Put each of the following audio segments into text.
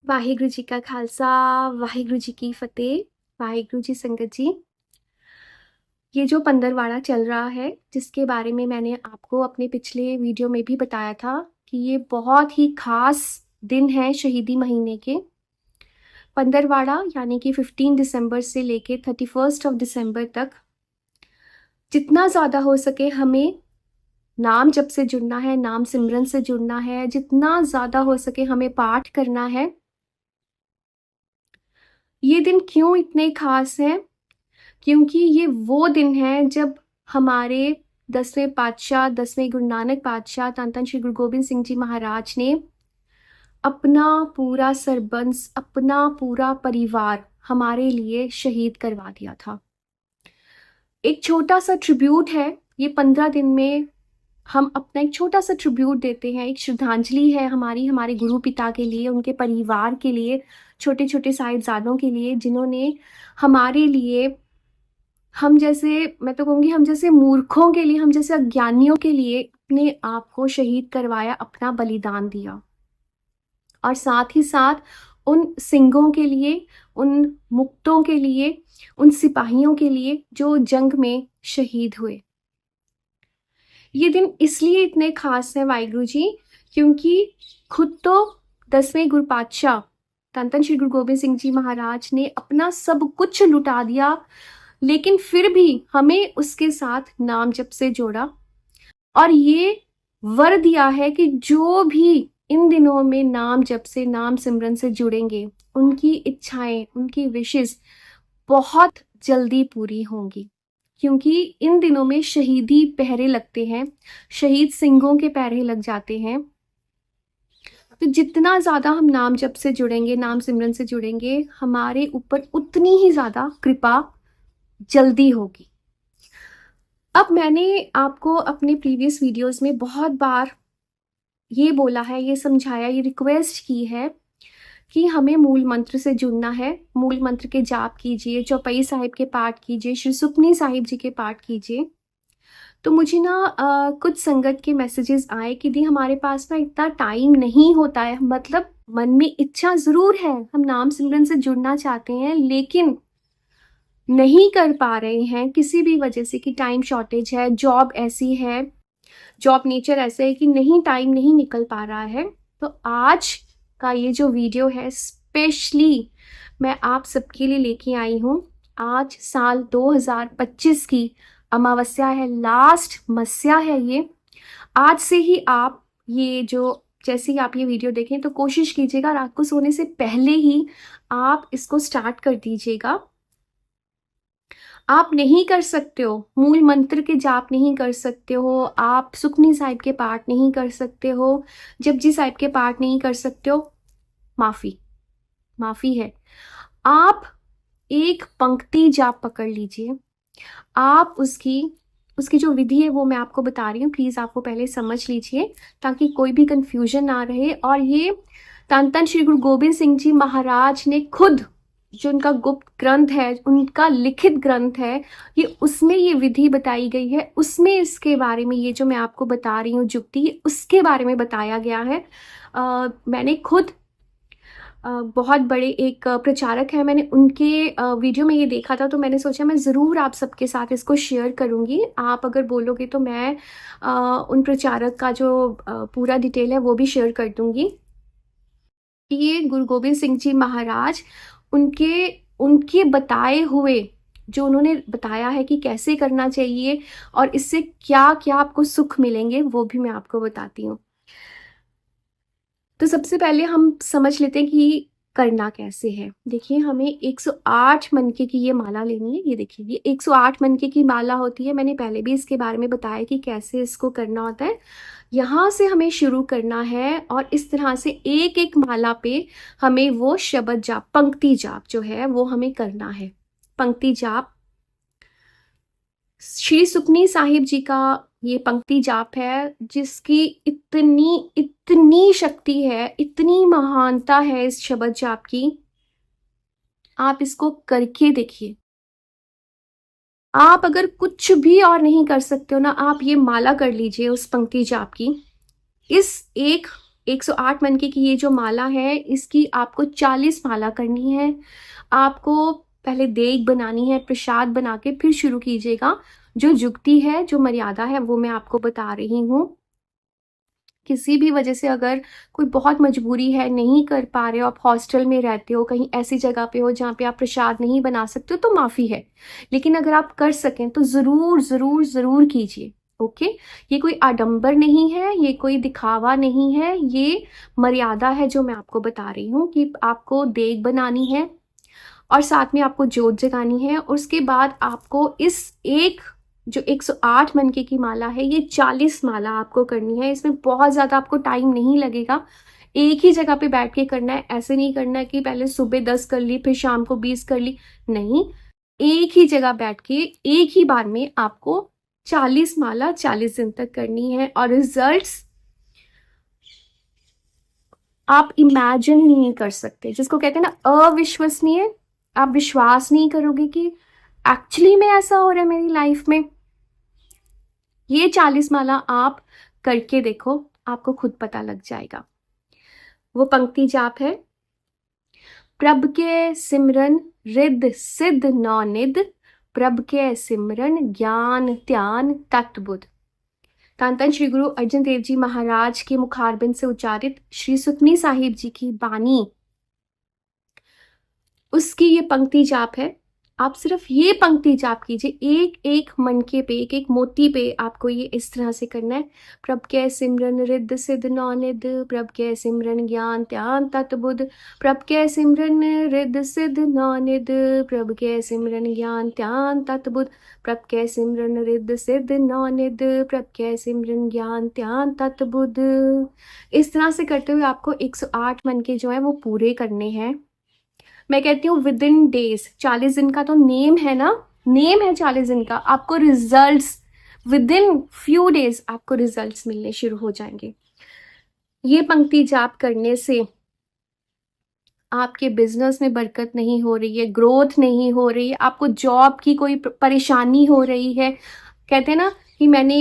वाहिगुरु जी का खालसा, वाहिगुरु जी की फतेह। वाहिगुरु जी संगत जी, ये जो पंदरवाड़ा चल रहा है, जिसके बारे में मैंने आपको अपने पिछले वीडियो में भी बताया था कि ये बहुत ही खास दिन है शहीदी महीने के। पंदरवाड़ा यानी कि 15 दिसंबर से लेके 31 ऑफ दिसंबर तक जितना ज़्यादा हो सके हमें नाम जप से जुड़ना है, नाम सिमरन से जुड़ना है, जितना ज़्यादा हो सके हमें पाठ करना है। ये दिन क्यों इतने खास हैं? क्योंकि ये वो दिन है जब हमारे 10वें पातशाह, 10वें गुरु नानक पातशाह धन धन श्री गुरु गोबिंद सिंह जी महाराज ने अपना पूरा सरबंस, अपना पूरा परिवार हमारे लिए शहीद करवा दिया था। एक छोटा सा ट्रिब्यूट है, ये 15 दिन में हम अपना एक छोटा सा ट्रिब्यूट देते हैं, एक श्रद्धांजलि है हमारी हमारे गुरु पिता के लिए, उनके परिवार के लिए, छोटे छोटे साहिबजादों के लिए, जिन्होंने हमारे लिए, हम जैसे, मैं तो कहूँगी हम जैसे मूर्खों के लिए, हम जैसे अज्ञानियों के लिए अपने आप को शहीद करवाया, अपना बलिदान दिया। और साथ ही साथ उन सिंहों के लिए, उन मुक्तों के लिए, उन सिपाहियों के लिए जो जंग में शहीद हुए। ये दिन इसलिए इतने खास हैं वाहिगुरु जी, क्योंकि खुद तो 10वें गुरु पातशाह धन धन श्री गुरु गोबिंद सिंह जी महाराज ने अपना सब कुछ लुटा दिया, लेकिन फिर भी हमें उसके साथ नाम जप से जोड़ा और ये वर दिया है कि जो भी इन दिनों में नाम जप से, नाम सिमरन से जुड़ेंगे, उनकी इच्छाएं, उनकी विशेष बहुत जल्दी पूरी होंगी। क्योंकि इन दिनों में शहीदी पहरे लगते हैं, शहीद सिंहों के पहरे लग जाते हैं। तो जितना ज़्यादा हम नाम जप से जुड़ेंगे, नाम सिमरन से जुड़ेंगे, हमारे ऊपर उतनी ही ज़्यादा कृपा जल्दी होगी। अब मैंने आपको अपने प्रीवियस वीडियोस में बहुत बार ये बोला है, ये समझाया, ये रिक्वेस्ट की है कि हमें मूल मंत्र से जुड़ना है। मूल मंत्र के जाप कीजिए, चौपाई साहिब के पाठ कीजिए, श्री सुखमनी साहिब जी के पाठ कीजिए। तो मुझे ना कुछ संगत के मैसेजेस आए कि दी हमारे पास ना इतना टाइम नहीं होता है, मतलब मन में इच्छा ज़रूर है, हम नाम सिमरन से जुड़ना चाहते हैं, लेकिन नहीं कर पा रहे हैं किसी भी वजह से, कि टाइम शॉर्टेज है, जॉब ऐसी है, जॉब नेचर ऐसे है कि नहीं, टाइम नहीं निकल पा रहा है। तो आज का ये जो वीडियो है स्पेशली मैं आप सबके लिए लेके आई हूँ। आज साल 2025 की अमावस्या है, लास्ट मस्या है ये। आज से ही आप ये जो, जैसे ही आप ये वीडियो देखें तो कोशिश कीजिएगा रात को सोने से पहले ही आप इसको स्टार्ट कर दीजिएगा। आप नहीं कर सकते हो, मूल मंत्र के जाप नहीं कर सकते हो, आप सुखमनी साहिब के पाठ नहीं कर सकते हो, जपजी साहिब के पाठ नहीं कर सकते हो, माफी है। आप एक पंक्ति जाप पकड़ लीजिए, आप उसकी जो विधि है वो मैं आपको बता रही हूँ, प्लीज आपको पहले समझ लीजिए ताकि कोई भी कंफ्यूजन ना रहे। और ये धन धन श्री गुरु गोबिंद सिंह जी महाराज ने खुद, जो उनका गुप्त ग्रंथ है, उनका लिखित ग्रंथ है, ये उसमें ये विधि बताई गई है, उसमें इसके बारे में, ये जो मैं आपको बता रही हूँ जुक्ति, उसके बारे में बताया गया है। मैंने खुद बहुत बड़े एक प्रचारक है, मैंने उनके वीडियो में ये देखा था, तो मैंने सोचा मैं ज़रूर आप सबके साथ इसको शेयर करूँगी। आप अगर बोलोगे तो मैं उन प्रचारक का जो पूरा डिटेल है वो भी शेयर कर दूँगी। ये गुरु गोबिंद सिंह जी महाराज, उनके बताए हुए, जो उन्होंने बताया है कि कैसे करना चाहिए और इससे क्या क्या आपको सुख मिलेंगे, वो भी मैं आपको बताती हूँ। तो सबसे पहले हम समझ लेते हैं कि करना कैसे है। देखिए, हमें 108 मनके की ये माला लेनी है। ये देखिए, ये 108 मनके की माला होती है। मैंने पहले भी इसके बारे में बताया कि कैसे इसको करना होता है। यहाँ से हमें शुरू करना है और इस तरह से एक एक माला पे हमें वो शब्द जाप, पंक्ति जाप जो है वो हमें करना है। पंक्ति जाप श्री सुखमनी साहिब जी का ये पंक्ति जाप है, जिसकी इतनी इतनी शक्ति है, इतनी महानता है इस शब्द जाप की। आप इसको करके देखिए। आप अगर कुछ भी और नहीं कर सकते हो ना, आप ये माला कर लीजिए उस पंक्ति जाप की। इस 108 मनके की ये जो माला है, इसकी आपको 40 माला करनी है। आपको पहले देग बनानी है, प्रसाद बना के फिर शुरू कीजिएगा। जो जुक्ति है, जो मर्यादा है, वो मैं आपको बता रही हूँ। किसी भी वजह से अगर कोई बहुत मजबूरी है, नहीं कर पा रहे हो, आप हॉस्टल में रहते हो, कहीं ऐसी जगह पे हो जहाँ पे आप प्रसाद नहीं बना सकते हो, तो माफ़ी है। लेकिन अगर आप कर सकें तो ज़रूर ज़रूर ज़रूर कीजिए। ओके, ये कोई आडंबर नहीं है, ये कोई दिखावा नहीं है, ये मर्यादा है जो मैं आपको बता रही हूँ कि आपको देग बनानी है और साथ में आपको जोत जगानी है। और उसके बाद आपको इस एक जो 108 मनके की माला है, ये 40 माला आपको करनी है। इसमें बहुत ज़्यादा आपको टाइम नहीं लगेगा, एक ही जगह पे बैठ के करना है। ऐसे नहीं करना है कि पहले सुबह 10 कर ली फिर शाम को 20 कर ली, नहीं, एक ही जगह बैठ के एक ही बार में आपको 40 माला 40 दिन तक करनी है। और रिजल्ट्स आप इमेजिन नहीं कर सकते, जिसको कहते हैं ना अविश्वसनीय। आप विश्वास नहीं करोगे कि एक्चुअली में ऐसा हो रहा है मेरी लाइफ में। ये 40 माला आप करके देखो, आपको खुद पता लग जाएगा। वो पंक्ति जाप है, प्रभ के सिमरन रिद्ध सिद्ध नौनिध, प्रभ के सिमरन ज्ञान ध्यान तत्बुद्ध। धन धन श्री गुरु अर्जन देव जी महाराज के मुखारबिंद से उच्चारित श्री सुखमनी साहिब जी की बानी, उसकी ये पंक्ति जाप है। आप सिर्फ ये पंक्ति जाप कीजिए, एक एक मनके पे, एक एक मोती पे आपको ये इस तरह से करना है। प्रभ के सिमरन रिद्ध सिद्ध नौनिध, प्रभ के सिमरन ज्ञान ध्यान तत्बुद्ध, प्रभ के सिमरन रिद्ध सिद्ध नौनिध, प्रभ के सिमरन ज्ञान ध्यान तत्बुद्ध, प्रभ के सिमरन रिद्ध सिद्ध नौनिध, प्रभ के सिमरन ज्ञान ध्यान तत्बुद्ध। इस तरह से करते हुए आपको 108 मनके जो है वो पूरे करने हैं। मैं कहती हूँ विद इन डेज, 40 दिन का तो नेम है ना, नेम है 40 दिन का। आपको results with in few days आपको रिजल्ट्स मिलने शुरू हो जाएंगे। ये पंक्ति जाप करने से आपके बिजनेस में बरकत नहीं हो रही है, ग्रोथ नहीं हो रही है, आपको जॉब की कोई परेशानी हो रही है। कहते हैं ना कि मैंने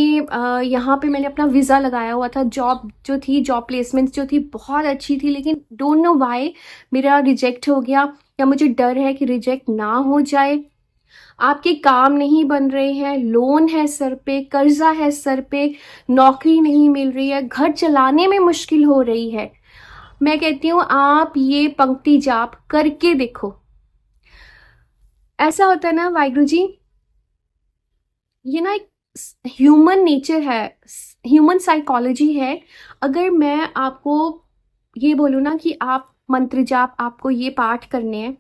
यहाँ पे मैंने अपना वीज़ा लगाया हुआ था, जॉब जो थी, जॉब प्लेसमेंट जो थी बहुत अच्छी थी, लेकिन डोंट नो वाई मेरा रिजेक्ट हो गया, या मुझे डर है कि रिजेक्ट ना हो जाए। आपके काम नहीं बन रहे हैं, लोन है सर पे, कर्जा है सर पे, नौकरी नहीं मिल रही है, घर चलाने में मुश्किल हो रही है। मैं कहती हूँ आप ये पंक्ति जाप करके देखो। ऐसा होता है ना वाहिगुरु जी, ये ना एक ह्यूमन नेचर है, ह्यूमन साइकोलॉजी है। अगर मैं आपको ये बोलूँ ना कि आप मंत्र जाप, आपको ये पाठ करने हैं,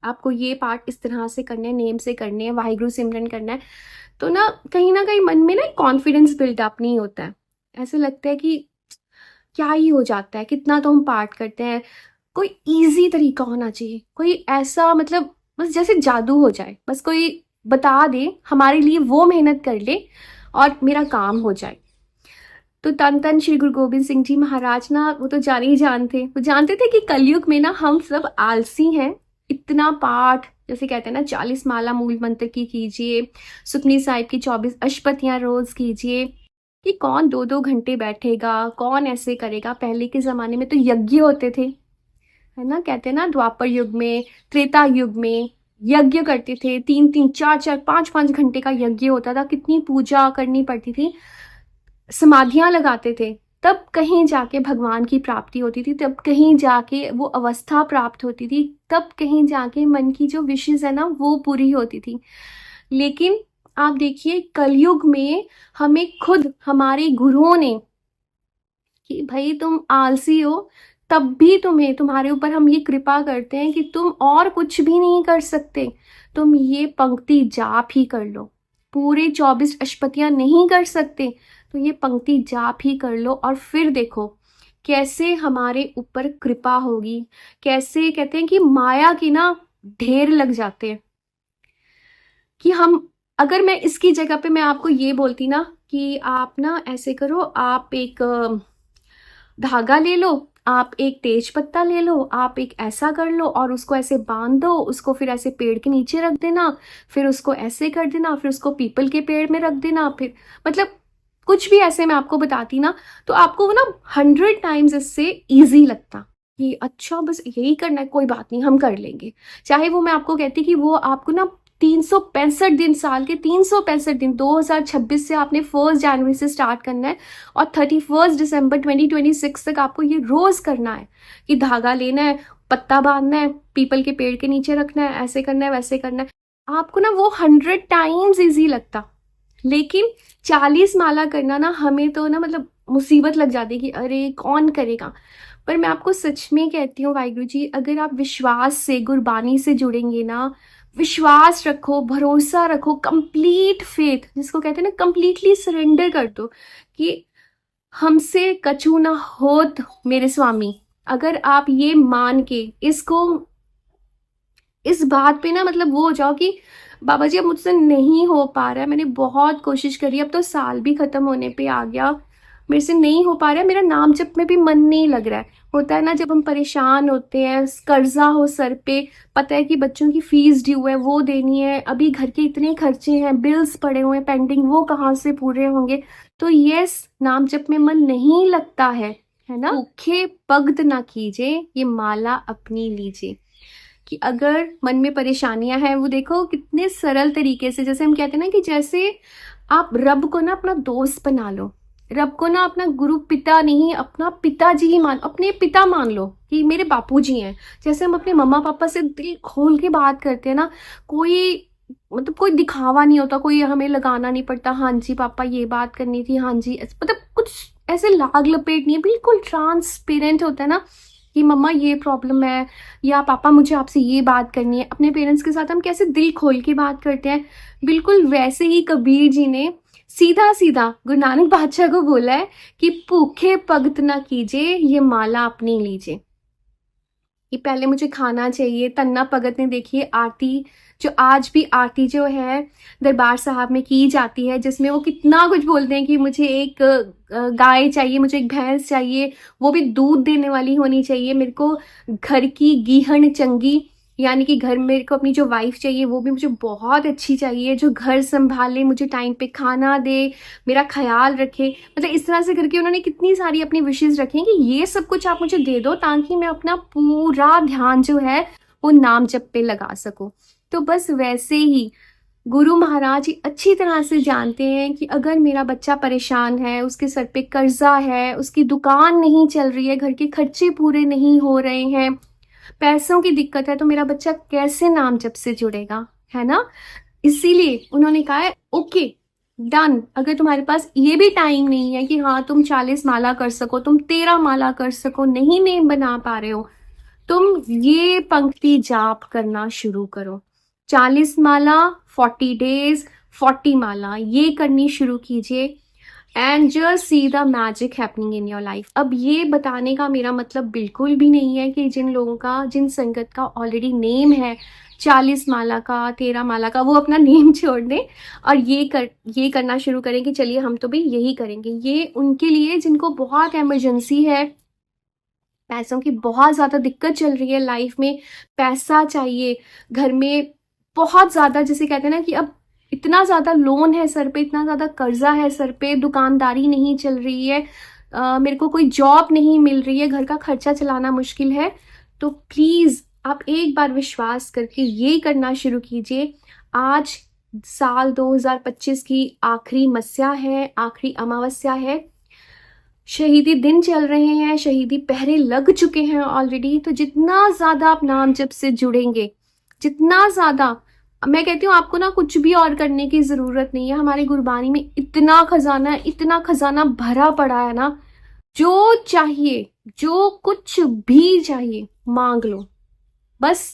आपको ये पाठ इस तरह से करने हैं, नेम से करने हैं, वाहिगुरु सिमरन करना है, तो ना कहीं मन में ना कॉन्फिडेंस बिल्डअप नहीं होता है। ऐसे लगता है कि क्या ही हो जाता है, कितना तो हम पाठ करते हैं। कोई इजी तरीका होना चाहिए, कोई ऐसा मतलब बस जैसे जादू हो जाए, बस कोई बता दे हमारे लिए, वो मेहनत कर ले और मेरा काम हो जाए। तो तन तन श्री गुरु गोबिंद सिंह जी महाराज ना, वो तो जाने ही जानते, वो जानते थे कि कलयुग में ना हम सब आलसी हैं। इतना पाठ, जैसे कहते हैं ना 40 माला मूल मंत्र की कीजिए, सुखमनी साहिब की 24 अष्टपदियाँ रोज कीजिए, कि कौन 2-2 घंटे बैठेगा, कौन ऐसे करेगा। पहले के ज़माने में तो यज्ञ होते थे, है ना, कहते हैं ना द्वापर युग में, त्रेता युग में यज्ञ करते थे, 3-3 4-4 5-5 घंटे का यज्ञ होता था, कितनी पूजा करनी पड़ती थी, समाधियां लगाते थे, तब कहीं जाके भगवान की प्राप्ति होती थी, तब कहीं जाके वो अवस्था प्राप्त होती थी, तब कहीं जाके मन की जो विशेष है ना वो पूरी होती थी। लेकिन आप देखिए कलयुग में हमें खुद हमारे गुरुओं ने कि भाई तुम आलसी हो, तब भी तुम्हें, तुम्हारे ऊपर हम ये कृपा करते हैं कि तुम और कुछ भी नहीं कर सकते, तुम ये पंक्ति जाप ही कर लो। पूरे 24 अष्टपदियाँ नहीं कर सकते तो ये पंक्ति जाप ही कर लो, और फिर देखो कैसे हमारे ऊपर कृपा होगी। कैसे कहते हैं कि माया की ना ढेर लग जाते हैं, कि हम, अगर मैं इसकी जगह पे मैं आपको ये बोलती ना कि आप ना ऐसे करो, आप एक धागा ले लो, आप एक तेज पत्ता ले लो, आप एक ऐसा कर लो और उसको ऐसे बांध दो, उसको फिर ऐसे पेड़ के नीचे रख देना, फिर उसको ऐसे कर देना, फिर उसको पीपल के पेड़ में रख देना, फिर मतलब कुछ भी ऐसे मैं आपको बताती ना, तो आपको वो ना 100 टाइम्स इससे ईजी लगता कि अच्छा बस यही करना है, कोई बात नहीं हम कर लेंगे। चाहे वो मैं आपको कहती कि वो आपको ना 365 दिन, साल के 365 दिन 2026 से आपने 1 जनवरी से स्टार्ट करना है और 31 दिसंबर 2026 तक आपको ये रोज करना है कि धागा लेना है, पत्ता बांधना है, पीपल के पेड़ के नीचे रखना है, ऐसे करना है, वैसे करना है। आपको ना वो 100 टाइम्स ईजी लगता, लेकिन 40 माला करना ना हमें तो ना मतलब मुसीबत लग जाती है कि अरे कौन करेगा। पर मैं आपको सच में कहती हूँ वाहिगुरु जी, अगर आप विश्वास से गुरबानी से जुड़ेंगे ना, विश्वास रखो, भरोसा रखो, कंप्लीट फेथ जिसको कहते हैं ना, कंप्लीटली सरेंडर कर दो कि हमसे कछु ना होत मेरे स्वामी। अगर आप ये मान के इसको, इस बात पे ना मतलब वो हो जाओ कि बाबा जी अब मुझसे नहीं हो पा रहा है, मैंने बहुत कोशिश करी, अब तो साल भी खत्म होने पे आ गया, मेरे से नहीं हो पा रहा है, मेरा नाम जप में भी मन नहीं लग रहा है। होता है ना जब हम परेशान होते हैं, कर्जा हो सर पे, पता है कि बच्चों की फीस ड्यू है, वो देनी है, अभी घर के इतने खर्चे हैं, बिल्स पड़े हुए हैं पेंडिंग, वो कहाँ से पूरे होंगे, तो यस नाम जप में मन नहीं लगता है ना। भूखे पगड ना कीजिए, ये माला अपनी लीजिए। कि अगर मन में परेशानियां हैं, वो देखो कितने सरल तरीके से, जैसे हम कहते हैं ना कि जैसे आप रब को ना अपना दोस्त बना लो, रब को ना अपना गुरु पिता नहीं, अपना पिताजी ही मान, अपने पिता मान लो कि मेरे बापूजी हैं। जैसे हम अपने मम्मा पापा से दिल खोल के बात करते हैं ना, कोई मतलब कोई दिखावा नहीं होता, कोई हमें लगाना नहीं पड़ता, हाँ जी पापा ये बात करनी थी, हाँ जी, मतलब कुछ ऐसे लाग लपेट नहीं है, बिल्कुल ट्रांसपेरेंट होता है ना कि मम्मा ये प्रॉब्लम है, या पापा मुझे आपसे ये बात करनी है। अपने पेरेंट्स के साथ हम कैसे दिल खोल के बात करते हैं, बिल्कुल वैसे ही कबीर जी ने सीधा सीधा गुरु नानक बादशाह को बोला है कि भूखे भगत ना कीजिए, ये माला अपनी लीजिए। कि पहले मुझे खाना चाहिए। तन्ना भगत ने देखिए आरती, जो आज भी आरती जो है दरबार साहब में की जाती है, जिसमें वो कितना कुछ बोलते हैं कि मुझे एक गाय चाहिए, मुझे एक भैंस चाहिए, वो भी दूध देने वाली होनी चाहिए, मेरे को घर की गीहन चंगी, यानी कि घर मेरे को अपनी जो वाइफ चाहिए वो भी मुझे बहुत अच्छी चाहिए, जो घर संभाले, मुझे टाइम पे खाना दे, मेरा ख्याल रखे। मतलब इस तरह से करके उन्होंने कितनी सारी अपनी विशेष रखी हैं कि ये सब कुछ आप मुझे दे दो ताकि मैं अपना पूरा ध्यान जो है वो नाम जप पे लगा सकूं। तो बस वैसे ही गुरु महाराज ही अच्छी तरह से जानते हैं कि अगर मेरा बच्चा परेशान है, उसके सर पे कर्जा है, उसकी दुकान नहीं चल रही है, घर के खर्चे पूरे नहीं हो रहे हैं, पैसों की दिक्कत है, तो मेरा बच्चा कैसे नाम जप से जुड़ेगा, है ना। इसीलिए उन्होंने कहा है ओके डन, अगर तुम्हारे पास ये भी टाइम नहीं है कि हाँ तुम 40 माला कर सको, तुम 13 माला कर सको, नहीं नेम बना पा रहे हो, तुम ये पंक्ति जाप करना शुरू करो। 40 माला 40 डेज 40 माला ये करनी शुरू कीजिए and just see the magic happening in your life. अब ये बताने का मेरा मतलब बिल्कुल भी नहीं है कि जिन लोगों का, जिन संगत का ऑलरेडी नेम है 40 माला का, 13 माला का, वो अपना नेम छोड़ दें और ये करना शुरू करें कि चलिए हम तो भी यही करेंगे। ये उनके लिए जिनको बहुत इमरजेंसी है, पैसों की बहुत ज़्यादा दिक्कत चल रही है लाइफ में, पैसा चाहिए, घर में बहुत ज़्यादा, जैसे कहते हैं ना कि अब इतना ज़्यादा लोन है सर पे, इतना ज़्यादा कर्जा है सर पे, दुकानदारी नहीं चल रही है, मेरे को कोई जॉब नहीं मिल रही है, घर का खर्चा चलाना मुश्किल है, तो प्लीज़ आप एक बार विश्वास करके ये करना शुरू कीजिए। आज साल 2025 की आखिरी मस्या है, आखिरी अमावस्या है, शहीदी दिन चल रहे हैं, शहीदी पहरे लग चुके हैं ऑलरेडी। तो जितना ज़्यादा आप नाम जप से जुड़ेंगे, जितना ज़्यादा, मैं कहती हूँ आपको ना कुछ भी और करने की ज़रूरत नहीं है। हमारी गुरबानी में इतना खजाना है, इतना खजाना भरा पड़ा है ना, जो चाहिए, जो कुछ भी चाहिए मांग लो। बस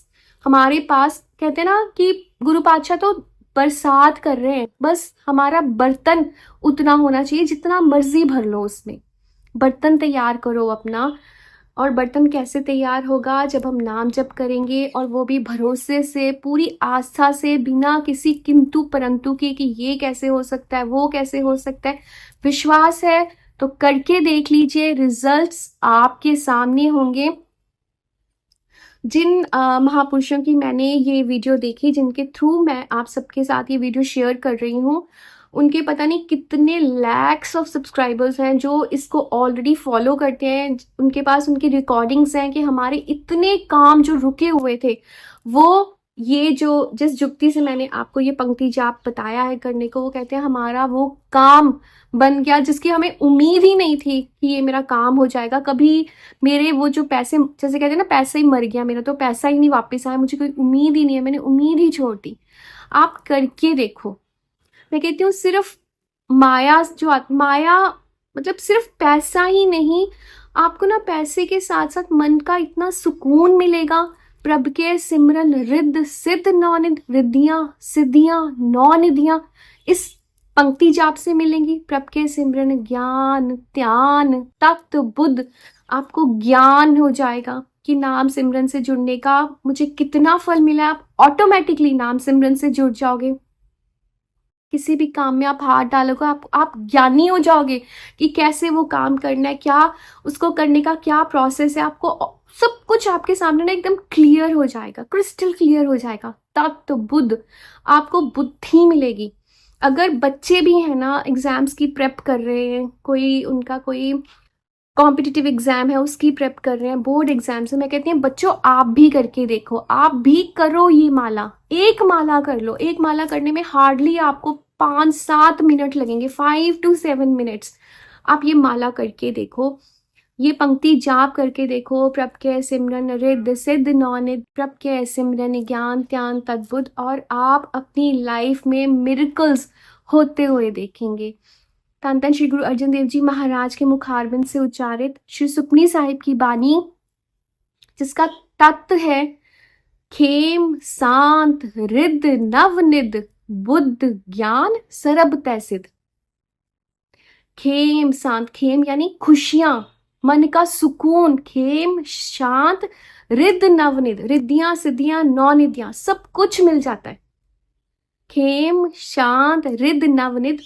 हमारे पास, कहते हैं ना कि गुरु पातशाह तो बरसात कर रहे हैं, बस हमारा बर्तन उतना होना चाहिए, जितना मर्जी भर लो उसमें। बर्तन तैयार करो अपना। और बर्तन कैसे तैयार होगा, जब हम नाम जप करेंगे और वो भी भरोसे से, पूरी आस्था से, बिना किसी किंतु परंतु के कि ये कैसे हो सकता है, वो कैसे हो सकता है। विश्वास है तो करके देख लीजिए, रिजल्ट्स आपके सामने होंगे। जिन महापुरुषों की मैंने ये वीडियो देखी, जिनके थ्रू मैं आप सबके साथ ये वीडियो शेयर कर रही हूँ, उनके पता नहीं कितने लैक्स ऑफ सब्सक्राइबर्स हैं जो इसको ऑलरेडी फॉलो करते हैं। उनके पास उनकी रिकॉर्डिंग्स हैं कि हमारे इतने काम जो रुके हुए थे वो, ये जो जिस जुक्ति से मैंने आपको ये पंक्ति जाप बताया है करने को, वो कहते हैं हमारा वो काम बन गया जिसकी हमें उम्मीद ही नहीं थी कि ये मेरा काम हो जाएगा। कभी मेरे वो जो पैसे, जैसे कहते हैं ना पैसा ही मर गया, मेरा तो पैसा ही नहीं वापस आया, मुझे कोई उम्मीद ही नहीं है, मैंने उम्मीद ही छोड़ दी। आप करके देखो। मैं कहती हूँ सिर्फ माया माया मतलब सिर्फ पैसा ही नहीं, आपको ना पैसे के साथ साथ मन का इतना सुकून मिलेगा। प्रभ के सिमरन रिद्ध सिद्ध नौनिध, रिद्धियां सिद्धियां नौनिधियां इस पंक्ति जाप से मिलेंगी। प्रभ के सिमरन ज्ञान ध्यान तत्व बुद्ध, आपको ज्ञान हो जाएगा कि नाम सिमरन से जुड़ने का मुझे कितना फल मिला। आप ऑटोमेटिकली नाम सिमरन से जुड़ जाओगे। किसी भी काम में आप हाथ डालोगे, आप ज्ञानी हो जाओगे कि कैसे वो काम करना है, क्या उसको करने का क्या प्रोसेस है। आपको सब कुछ आपके सामने ना एकदम क्लियर हो जाएगा, क्रिस्टल क्लियर हो जाएगा। तत्व बुद्ध, आपको बुद्धि मिलेगी। अगर बच्चे भी हैं ना, एग्जाम्स की प्रेप कर रहे हैं, कोई उनका कोई कॉम्पिटिटिव एग्जाम है उसकी प्रेप कर रहे हैं, बोर्ड एग्जाम से, मैं कहती हूँ बच्चों आप भी करके देखो, आप भी करो ये माला। एक माला कर लो, एक माला करने में हार्डली आपको 5-7 मिनट लगेंगे, 5 to 7 मिनट्स। आप ये माला करके देखो, ये पंक्ति जाप करके देखो। प्रभ के सिमरन रिद्ध सिद्ध नौनिध, प्रभ के सिमरन ज्ञान ध्यान तद्भुत, और आप अपनी लाइफ में मिरेकल्स होते हुए देखेंगे। धन धन श्री गुरु अर्जन देव जी महाराज के मुखारबिंद से उच्चारित श्री सुखमनी साहिब की बानी, जिसका तत्व है खेम शांत रिद्ध नवनिध बुद्ध ज्ञान सरब तैसिद। खेम शांत, खेम यानी खुशियां, मन का सुकून, खेम शांत रिद्ध नवनिध, रिद्धियां सिद्धियां नौनिधियां सब कुछ मिल जाता है। खेम शांत रिद्ध नवनिध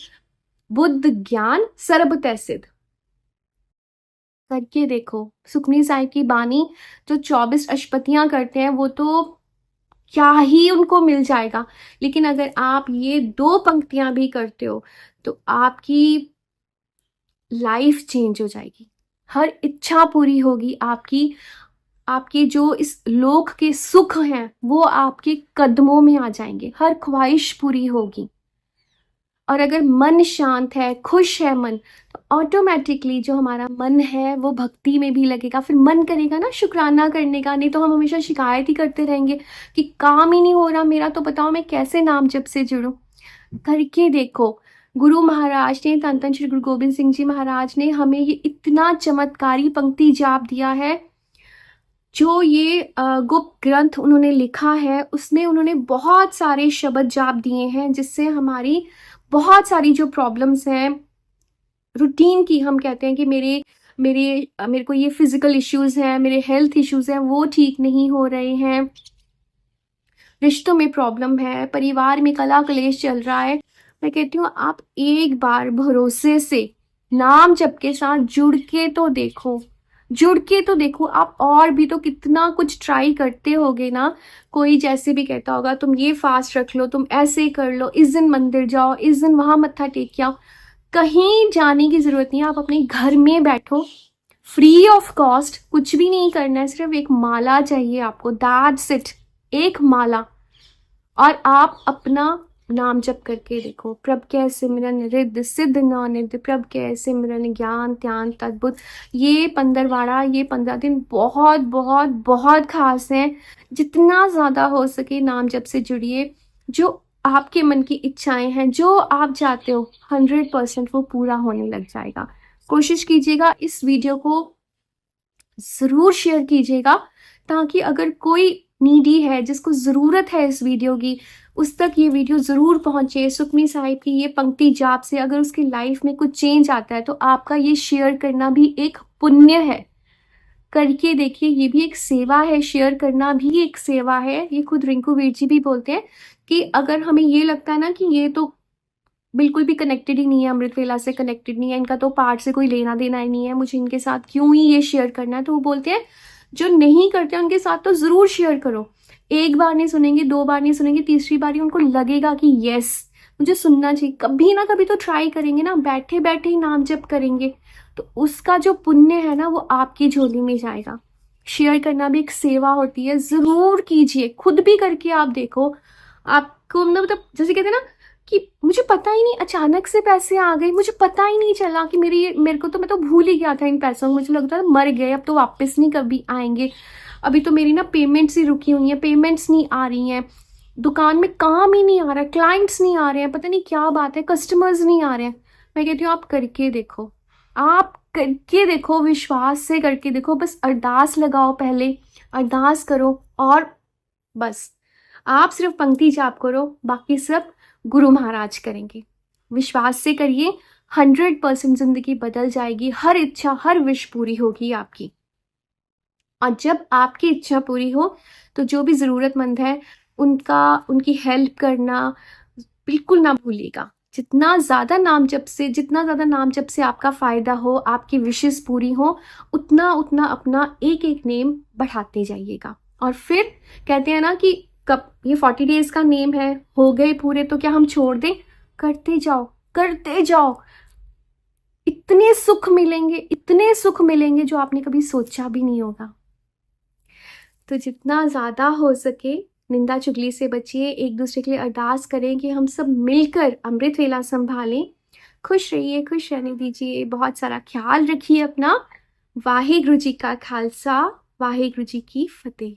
बुद्ध ज्ञान सर्ब तैसिद। करके देखो। सुखमनी साहिब की बानी जो 24 अष्टपदियां करते हैं वो तो क्या ही उनको मिल जाएगा, लेकिन अगर आप ये 2 पंक्तियां भी करते हो तो आपकी लाइफ चेंज हो जाएगी, हर इच्छा पूरी होगी आपकी। आपके जो इस लोक के सुख हैं वो आपके कदमों में आ जाएंगे, हर ख्वाहिश पूरी होगी। और अगर मन शांत है, खुश है मन, तो ऑटोमेटिकली जो हमारा मन है वो भक्ति में भी लगेगा। फिर मन करेगा ना शुक्राना करने का, नहीं तो हम हमेशा शिकायत ही करते रहेंगे कि काम ही नहीं हो रहा मेरा, तो बताओ मैं कैसे नाम जप से जुड़ूं। करके देखो। गुरु महाराज ने, धन धन श्री गुरु गोबिंद सिंह जी महाराज ने हमें ये इतना चमत्कारी पंक्ति जाप दिया है। जो ये गुप्त ग्रंथ उन्होंने लिखा है उसमें उन्होंने बहुत सारे शब्द जाप दिए हैं, जिससे हमारी बहुत सारी जो प्रॉब्लम्स हैं रूटीन की, हम कहते हैं कि मेरे को ये फिजिकल इश्यूज हैं, मेरे हेल्थ इश्यूज हैं, वो ठीक नहीं हो रहे हैं, रिश्तों में प्रॉब्लम है, परिवार में कला कलेश चल रहा है, मैं कहती हूँ आप एक बार भरोसे से नाम जप के साथ जुड़ के तो देखो। आप और भी तो कितना कुछ ट्राई करते होगे ना। कोई जैसे भी कहता होगा तुम ये फास्ट रख लो, तुम ऐसे कर लो, इस दिन मंदिर जाओ, इस दिन वहां मत्था टेक के आओ। कहीं जाने की जरूरत नहीं है, आप अपने घर में बैठो, फ्री ऑफ कॉस्ट, कुछ भी नहीं करना है, सिर्फ एक माला चाहिए आपको, दैट्स इट, एक माला, और आप अपना नाम जप करके देखो। प्रभ के सिमरन रिद्ध सिद्ध नौनिध, प्रभ के सिमरन ज्ञान ध्यान तद्भुत। ये 15वाड़ा, ये 15 दिन बहुत बहुत बहुत खास हैं। जितना ज़्यादा हो सके नाम जप से जुड़िए। जो आपके मन की इच्छाएं हैं, जो आप चाहते हो, 100% वो पूरा होने लग जाएगा। कोशिश कीजिएगा, इस वीडियो को ज़रूर शेयर कीजिएगा, ताकि अगर कोई नीडी है जिसको ज़रूरत है इस वीडियो की, उस तक ये वीडियो ज़रूर पहुंचे। सुखमनी साहिब की ये पंक्ति जाप से अगर उसकी लाइफ में कुछ चेंज आता है तो आपका ये शेयर करना भी एक पुण्य है। करके देखिए, ये भी एक सेवा है, शेयर करना भी एक सेवा है। ये खुद रिंकू वीर जी भी बोलते हैं कि अगर हमें ये लगता है ना कि ये तो बिल्कुल भी कनेक्टेड ही नहीं है, अमृत वेला से कनेक्टेड नहीं है, इनका तो पाठ से कोई लेना देना ही नहीं है, मुझे इनके साथ क्यों ही ये शेयर करना है, तो वो बोलते हैं जो नहीं करते उनके साथ तो ज़रूर शेयर करो। एक बार नहीं सुनेंगे, 2 बार नहीं सुनेंगे, तीसरी बार ही उनको लगेगा कि यस मुझे सुनना चाहिए। कभी ना कभी तो ट्राई करेंगे ना, बैठे बैठे ही नाम जप करेंगे तो उसका जो पुण्य है ना वो आपकी झोली में जाएगा। शेयर करना भी एक सेवा होती है, ज़रूर कीजिए, खुद भी करके आप देखो। आपको मतलब जैसे कहते हैं ना कि मुझे पता ही नहीं, अचानक से पैसे आ गए, मुझे पता ही नहीं चला कि मेरे को तो, मैं तो भूल ही गया था इन पैसों को, मुझे लगता था मर गए, अब तो वापस नहीं कभी आएंगे। अभी तो मेरी ना पेमेंट्स ही रुकी हुई हैं, पेमेंट्स नहीं आ रही हैं, दुकान में काम ही नहीं आ रहा है, क्लाइंट्स नहीं आ रहे हैं, पता नहीं क्या बात है, कस्टमर्स नहीं आ रहे हैं। मैं कहती हूँ आप करके देखो, आप करके देखो, विश्वास से करके देखो, बस अरदास लगाओ, पहले अरदास करो और बस आप सिर्फ पंक्ति जाप करो, बाकी सब गुरु महाराज करेंगे। विश्वास से करिए, 100% जिंदगी बदल जाएगी, हर इच्छा हर विश पूरी होगी आपकी। और जब आपकी इच्छा पूरी हो तो जो भी ज़रूरतमंद है उनकी हेल्प करना बिल्कुल ना भूलिएगा। जितना ज़्यादा नाम जप से आपका फ़ायदा हो, आपकी विशेस पूरी हो, उतना उतना अपना एक एक नेम बढ़ाते जाइएगा। और फिर कहते हैं ना कि कब ये 40 डेज़ का नेम है, हो गए पूरे तो क्या हम छोड़ दें? करते जाओ, करते जाओ। इतने सुख मिलेंगे जो आपने कभी सोचा भी नहीं होगा। तो जितना ज़्यादा हो सके निंदा चुगली से बचिए, एक दूसरे के लिए अरदास करें कि हम सब मिलकर अमृत वेला संभालें। खुश रहिए, खुश रहने दीजिए, बहुत सारा ख्याल रखिए अपना। वाहिगुरु जी का खालसा, वाहिगुरु जी की फतेह।